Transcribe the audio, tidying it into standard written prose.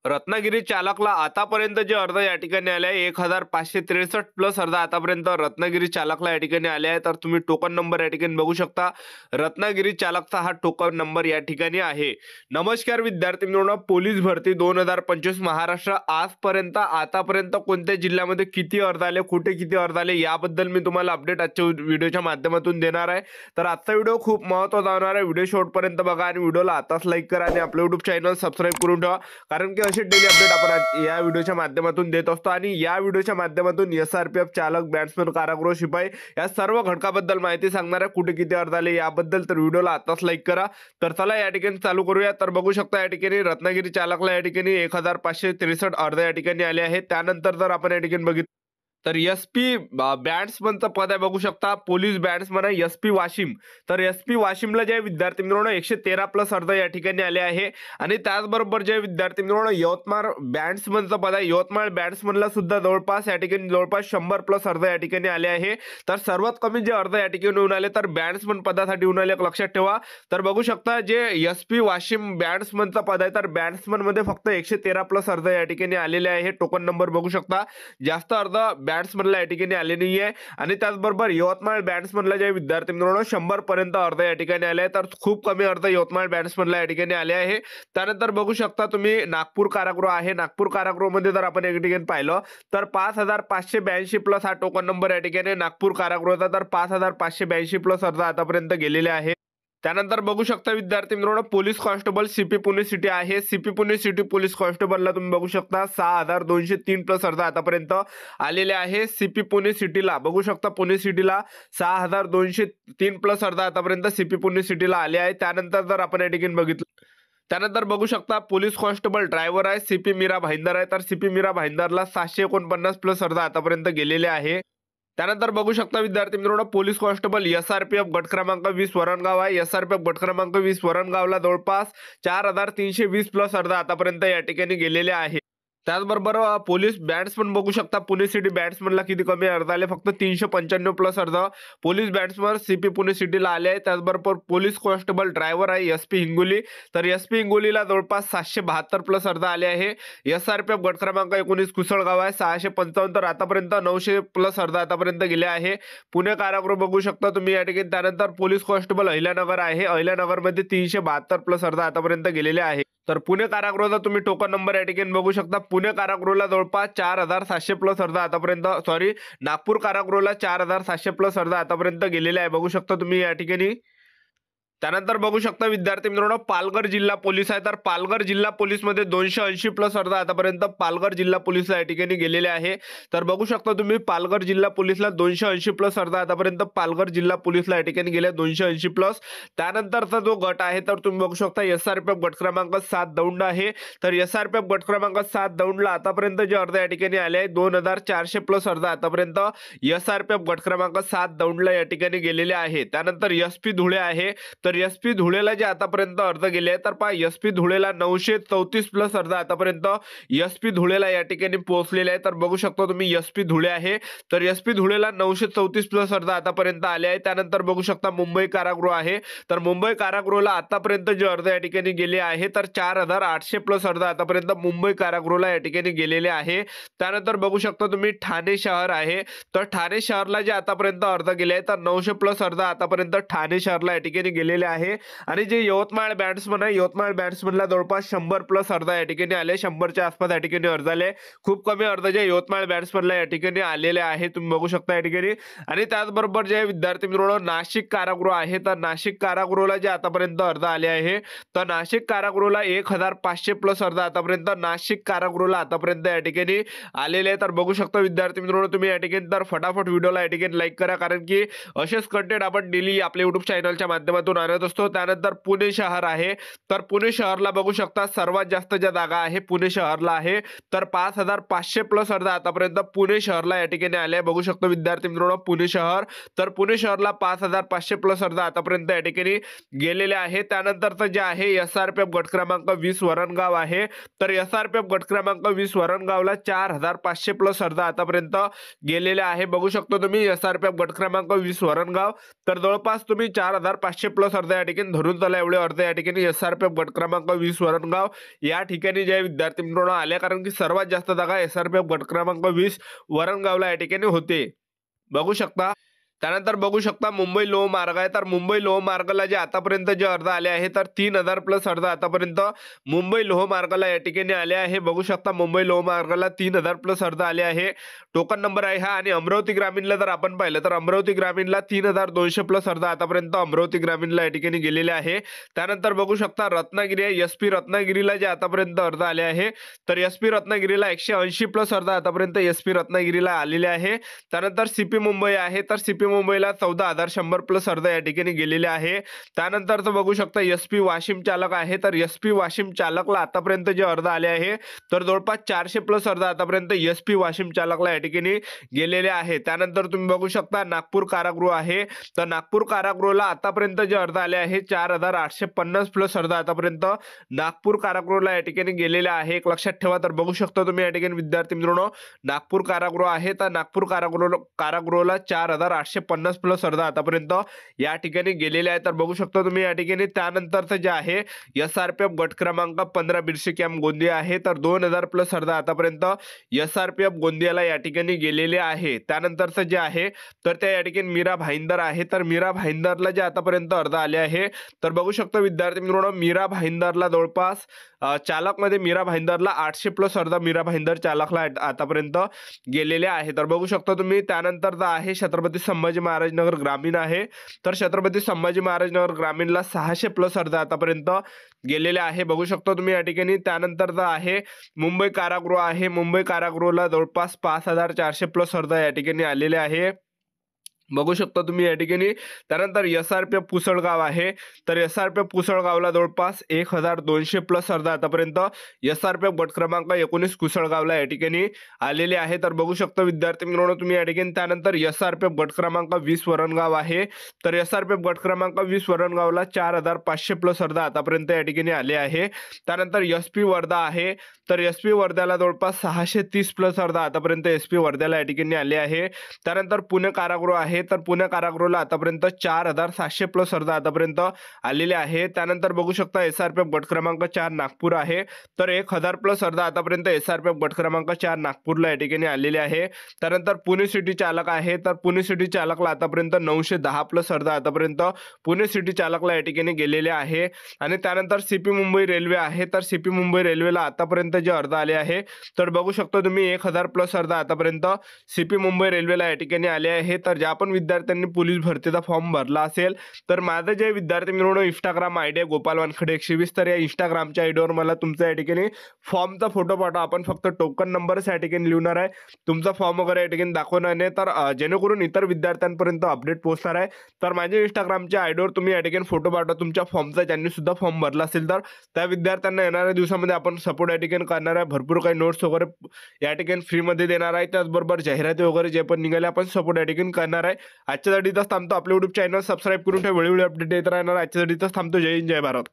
रत्नागिरी चालकला आतापर्यंत जे अर्ज या ठिकाणी आले आहे 1563 प्लस अर्ज आतापर्यंत रत्नागिरी चालकला या ठिकाणी आले आहे। तर तुम्ही टोकन नंबर या ठिकाणी बघू शकता। रत्नागिरी चालकचा हा टोकन नंबर या ठिकाणी आहे। नमस्कार विद्यार्थी मित्रांनो, पोलीस भरती 2025 महाराष्ट्र आजपर्यंत आतापर्यंत कोणत्या जिल्ह्यामध्ये किती अर्ज आले, कुठे किती अर्ज आले याबद्दल मी तुम्हाला अपडेट आजच्या व्हिडिओच्या माध्यमातून देणार आहे। तर आजचा व्हिडिओ खूप महत्त्वाचा होणार आहे। व्हिडिओ शेवटपर्यंत बघा आणि व्हिडिओला आताच लाईक करा आणि आपलं YouTube चॅनल सबस्क्राईब करून ठेवा, कारण की असे डेली अपडेट आपण या व्हिडिओच्या माध्यमातून देत असतो। आणि या व्हिडिओच्या माध्यमातून SRPF चालक, बॅट्समन, कारागृह, शिपाई या सर्व घटकाबद्दल माहिती सांगणार आहे, कुठे किती अर्ज आले याबद्दल। तर व्हिडिओला आताच लाईक करा। तर चला या ठिकाणी चालू करूया। तर बघू शकता या ठिकाणी रत्नागिरी चालकला या ठिकाणी 1563 अर्ज या ठिकाणी आले आहेत। त्यानंतर जर आपण या ठिकाणी बघितलं तर SP बॅट्समनचं पद आहे, बघू शकता पोलीस बॅट्समन आहे SP वाशिम। तर SP वाशिमला जे विद्यार्थी मित्रांनो 113 प्लस अर्ज या ठिकाणी आले आहे। आणि त्याचबरोबर जे विद्यार्थी मित्रांनो यवतमाळ बॅट्समनचं पद आहे, यवतमाळ बॅट्समनला सुद्धा जवळपास या ठिकाणी जवळपास 100 प्लस अर्ज या ठिकाणी आले आहे। तर सर्वात कमी जे अर्ज या ठिकाणी येऊन आले तर बॅट्समन पदासाठी येऊन आले, लक्षात ठेवा। तर बघू शकता जे SP वाशिम बॅट्समनचं पद आहे तर बॅट्समन मध्ये फक्त 113 प्लस अर्ज या ठिकाणी आलेले आहे। टोकन नंबर बघू शकता, जास्त अर्ज बॅट्समनला या ठिकाणी आले नाही आहे। आणि त्याचबरोबर यवतमाळ बॅट्समनला जे विद्यार्थी मित्रांनो 100 पर्यंत अर्ज या ठिकाणी आले, तर खूप कमी अर्ज यवतमाळ बॅट्समनला या ठिकाणी आले आहे। त्यानंतर बघू शकता तुम्ही नागपूर कारागृह आहे, नागपूर कारागृहामध्ये जर आपण या ठिकाणी पाहिलं तर 5582 प्लस हा टोकन नंबर या ठिकाणी नागपूर कारागृहाचा। तर 5582 प्लस अर्ज आतापर्यंत गेलेले आहे। त्यानंतर बघू शकता विद्यार्थी मित्रांनो police constable CP Pune city आहे, CP पुणे सिटी पोलीस कॉन्स्टेबलला तुम्ही बघू शकता 6203 प्लस अर्ज आतापर्यंत आलेले आहे। CP पुणे सिटीला बघू शकता, पुणे सिटीला 6203 प्लस अर्ज आतापर्यंत CP पुणे सिटीला आले आहे। त्यानंतर जर आपण या ठिकाणी बघितलं त्यानंतर बघू शकता पोलीस कॉन्स्टेबल ड्रायव्हर आहे CP मीरा भाईंदर आहे। तर CP मीरा भाईंदरला 749 प्लस अर्ज आतापर्यंत गेलेले आहे। त्यानंतर बघू शकता विद्यार्थी मित्रांनो पोलीस कॉन्स्टेबल SRPF गट क्रमांक 20 वरणगाव आहे, SRPF गट क्रमांक 20 वरणगावला जवळपास 4320 प्लस अर्ज आतापर्यंत या ठिकाणी गेलेले आहे। त्याचबरोबर पोलीस बॅट्समन बघू शकता पुणे सिटी बॅट्समनला किती कमी अर्ज आले, फक्त 395 प्लस अर्ज पोलीस बॅट्समन CP पुणे सिटीला आले आहे। त्याचबरोबर पोलीस कॉन्स्टेबल ड्रायव्हर आहे SP हिंगोली, तर SP हिंगोलीला जवळपास 772 प्लस अर्ज आले आहे। SRPF गट क्रमांक 19 कुसळगाव आहे 655, तर आतापर्यंत 900 प्लस अर्ज आतापर्यंत गेले आहे। पुणे कारागृह बघू शकता तुम्ही या ठिकाणी। त्यानंतर पोलीस कॉन्स्टेबल अहिल्यानगर आहे, अहिल्यानगरमध्ये 372 प्लस अर्ज आतापर्यंत गेलेले आहे। तर पुणे कारागृहाचा तुम्ही टोकन नंबर या ठिकाणी बघू शकता, पुणे कारागृहाला जवळपास 4700 प्लस अर्ज आतापर्यंत नागपूर कारागृहाला 4700 प्लस अर्ज आतापर्यंत गेलेले आहे, बघू शकता तुम्ही या ठिकाणी। त्यानंतर बघू शकता विद्यार्थी मित्रांनो पालघर जिल्हा पोलीस आहे, तर पालघर जिल्हा पोलीस मध्ये 280 प्लस अर्ज आतापर्यंत पालघर जिल्हा पोलीसला या ठिकाणी गेलेले आहे। तर बघू शकता तुम्ही पालघर जिल्हा पोलीसला 280 प्लस अर्ज आतापर्यंत पालघर जिल्हा पोलीसला या ठिकाणी गेले 280 प्लस। त्यानंतरचा जो गट आहे तर तुम्ही बघू शकता SRPF गट क्रमांक 7 दौंड आहे, तर SRPF गट क्रमांक 7 दौंडला आतापर्यंत जे अर्ज या ठिकाणी आले आहे 2400 प्लस अर्ज आतापर्यंत SRPF गट क्रमांक 7 दौंडला या ठिकाणी गेलेले आहे। त्यानंतर SP धुळे आहे, तर SP धुळेला जे आतापर्यंत अर्ज गेले आहेत तर पहा SP धुळेला 934 प्लस अर्ज आतापर्यंत SP धुळेला या ठिकाणी पोहोचलेले आहे। तर बघू शकता तुम्ही SP धुळे आहे, तर SP धुळेला 934 प्लस अर्ज आतापर्यंत आले आहे। त्यानंतर बघू शकता मुंबई कारागृह आहे, तर मुंबई कारागृहाला आतापर्यंत जे अर्ज या ठिकाणी गेले आहे तर 4800 प्लस अर्ज आतापर्यंत मुंबई कारागृहाला या ठिकाणी गेलेले आहे। त्यानंतर बघू शकता तुम्ही ठाणे शहर आहे, तर ठाणे शहरला जे आतापर्यंत अर्ज गेले आहे तर 900 प्लस अर्ज आतापर्यंत ठाणे शहरला या ठिकाणी गेलेले आहे। आणि जे यवतमाळ बॅट्समन आहे, यवतमाळ बॅट्समनला जवळपास 100 प्लस अर्ज या ठिकाणी आले, 100च्या आसपास या ठिकाणी अर्ज आले। खूप कमी अर्ज जे यवतमाळ बॅट्समनला या ठिकाणी आलेले आहे, तुम्ही बघू शकता या ठिकाणी। आणि त्याचबरोबर जे विद्यार्थी मित्रांनो नाशिक कारागृह आहे, तर नाशिक कारागृहाला जे आतापर्यंत अर्ज आले आहे तर नाशिक कारागृहाला 1500 प्लस अर्ज आतापर्यंत नाशिक कारागृहाला आतापर्यंत या ठिकाणी आलेले आहे। तर बघू शकता विद्यार्थी मित्रांनो तुम्ही या ठिकाणी तर फटाफट व्हिडिओला या ठिकाणी लाईक करा, कारण की असेच कंटेंट आपण डेली आपल्या YouTube चॅनलच्या माध्यमातून आणत असतो। त्यानंतर पुणे शहर आहे, तर पुणे शहरला बघू शकता सर्वात जास्त ज्या जागा आहे पुणे शहरला आहे, तर 5500 प्लस अर्ज आतापर्यंत पुणे शहरला या ठिकाणी आले, बघू शकतो विद्यार्थी मित्रांनो पुणे शहर, तर पुणे शहरला 5500 प्लस अर्ज आतापर्यंत या ठिकाणी गेलेले आहे। त्यानंतरचं जे आहे SRPF गट क्रमांक 20 वरणगाव आहे, तर SRPF गट क्रमांक 20 वरणगावला 4500 प्लस अर्ज आतापर्यंत गेलेले आहे, बघू शकतो तुम्ही SRPF गट क्रमांक 20 वरणगाव, तर जवळपास तुम्ही 4500 प्लस प्लस अर्ध या ठिकाणी धरून चला एवढे अर्ध या ठिकाणी SRPF गट क्रमांक 20 वरणगाव या ठिकाणी जे विद्यार्थी मित्रांनो आले, कारण की सर्वात जास्त जागा SRPF गट क्रमांक 20 वरणगावला या ठिकाणी होते, बघू शकता. त्यानंतर बघू शकता मुंबई लोह मार्ग आहे, तर मुंबई लोह मार्गाला जे आतापर्यंत जे अर्ज आले आहे तर 3000 प्लस अर्ज आतापर्यंत मुंबई लोह मार्गाला या ठिकाणी आले आहे, बघू शकता. मुंबई लोह मार्गाला 3000 प्लस अर्ज आले आहे, टोकन नंबर आहे हा. आणि अमरावती ग्रामीणला जर आपण पाहिलं तर अमरावती ग्रामीणला 3200 प्लस अर्ज आतापर्यंत अमरावती ग्रामीणला या ठिकाणी गेलेले आहे. त्यानंतर बघू शकता रत्नागिरी आहे, SP रत्नागिरीला जे आतापर्यंत अर्ज आले आहे तर SP रत्नागिरीला 180 प्लस अर्ज आतापर्यंत SP रत्नागिरीला आलेले आहे. त्यानंतर CP मुंबई आहे, तर CP मुंबईला 14100 प्लस अर्ज या ठिकाणी गेलेले आहे. त्यानंतर बघू शकता SP वाशिम चालक आहे, तर SP वाशिम चालकला आतापर्यंत जे अर्ज आले आहे तर जवळपास 400 प्लस अर्ज आतापर्यंत SP वाशिम चालकला या ठिकाणी गेलेले आहे. त्यानंतर तुम्ही बघू शकता नागपूर कारागृह आहे, तर नागपूर कारागृहाला आतापर्यंत जे अर्ज आले आहे 4850 प्लस अर्ज आतापर्यंत नागपूर कारागृहाला या ठिकाणी गेलेले आहे, एक लक्षात ठेवा. तर बघू शकता तुम्ही या ठिकाणी विद्यार्थी मित्रांनो नागपूर कारागृह आहे, तर नागपूर कारागृहाला 4850 प्लस अर्ज आतापर्यंत या ठिकाणी गेलेले आहे, तर बघू शकता तुम्ही या ठिकाणी. त्यानंतरचं जे आहे SRPF गट क्रमांक 15 बिरशी कॅम्प गोंदिया आहे, तर 2000 प्लस अर्ज आतापर्यंत SRPF गोंदियाला या ठिकाणी गेलेले आहे. त्यानंतरचं जे आहे तर त्या या ठिकाणी मीरा भाईंदर आहे, तर मीरा भाईंदरला जे आतापर्यंत अर्ज आले आहे तर बघू शकता विद्यार्थी मित्रांनो मीरा भाईंदरला जवळपास चालकमध्ये मीरा भाईंदरला 800 प्लस अर्ज मीरा भाईंदर चालकला आतापर्यंत गेलेले आहे, तर बघू शकता तुम्ही. त्यानंतर आहे छत्रपती संभाजी महाराज नगर ग्रामीण आहे, तर छत्रपती संभाजी महाराज नगर ग्रामीणला 600 प्लस अर्ज आतापर्यंत गेलेले आहे, बघू शकता तुम्ही या ठिकाणी. त्यानंतर आहे मुंबई कारागृह आहे, मुंबई कारागृहाला जवळपास 5400 प्लस अर्ज या ठिकाणी आलेले आहे, बघू शकता तुम्ही या ठिकाणी. त्यानंतर SRPF पुसळगाव आहे, तर SRPF पुसळगावला जवळपास 1200 प्लस अर्ज आतापर्यंत SRPF गट क्रमांक 19 कुसळगावला या ठिकाणी आलेले आहे, तर बघू शकता विद्यार्थी मित्रांनो तुम्ही या ठिकाणी. त्यानंतर SRPF गट क्रमांक 20 वरणगाव आहे, तर SRPF गट क्रमांक 20 वरणगावला 4500 प्लस अर्ज आतापर्यंत या ठिकाणी आले आहे. त्यानंतर SP वर्धा आहे, तर SP वर्ध्याला जवळपास 630 प्लस अर्ज आतापर्यंत SP वर्ध्याला या ठिकाणी आले आहे. त्यानंतर पुणे कारागृह आहे, तर पुणे कारागृहाला आतापर्यंत 4700 प्लस अर्ज आतापर्यंत आलेले आहे. त्यानंतर बघू शकता SRPF गट क्रमांक 4 नागपूर आहे, तर 1000 प्लस अर्ज आतापर्यंत SRPF गट क्रमांक 4 नागपूरला या ठिकाणी आलेले आहे. त्यानंतर पुणे सिटी चालक आहे, तर पुणे सिटी चालकला आतापर्यंत 910 प्लस अर्ज आतापर्यंत पुणे सिटी चालकला या ठिकाणी गेलेले आहे. आणि त्यानंतर CP मुंबई रेल्वे आहे, तर CP मुंबई रेल्वेला आतापर्यंत जे अर्ज आले आहे तर बघू शकता तुम्ही 1000 प्लस अर्ज आतापर्यंत CP मुंबई रेल्वेला या ठिकाणी आले आहे. तर ज्या पण विद्यार्थ्यांनी पोलीस भरतीचा फॉर्म भरला असेल तर माझं जे विद्यार्थी मित्रांनो इंस्टाग्राम आयडी आहे गोपाल वानखडे 120, तर या इंस्टाग्रामच्या आयडीवर मला तुमचा या ठिकाणी फॉर्मचा फोटो पाठवा. आपण फक्त टोकन नंबरच या ठिकाणी लिहणार आहे, तुमचा फॉर्म वगैरे या ठिकाणी दाखवणार नाही, तर जेणेकरून इतर विद्यार्थ्यांपर्यंत अपडेट पोहोचणार आहे. तर माझ्या इंस्टाग्रामच्या आयडीवर तुम्ही या ठिकाणी फोटो पाठवा तुमच्या फॉर्मचा, ज्यांनी सुद्धा फॉर्म भरला असेल तर त्या विद्यार्थ्यांना येणाऱ्या दिवसामध्ये आपण सपोर्ट या ठिकाणी करणार आहे. भरपूर काही नोट्स वगैरे या ठिकाणी फ्रीमध्ये देणार आहे, त्याचबरोबर जाहिराती वगैरे जे पण निघाले आपण सपोर्ट या ठिकाणी करणार आहे. आजच्यासाठी इथंच थांबतो. आपलं YouTube चॅनल सबस्क्राईब करून ठेवा, वेळोवेळी अपडेट देत राहणार. आजच्यासाठी इथंच थांबतो. जय हिंद, जय भारत.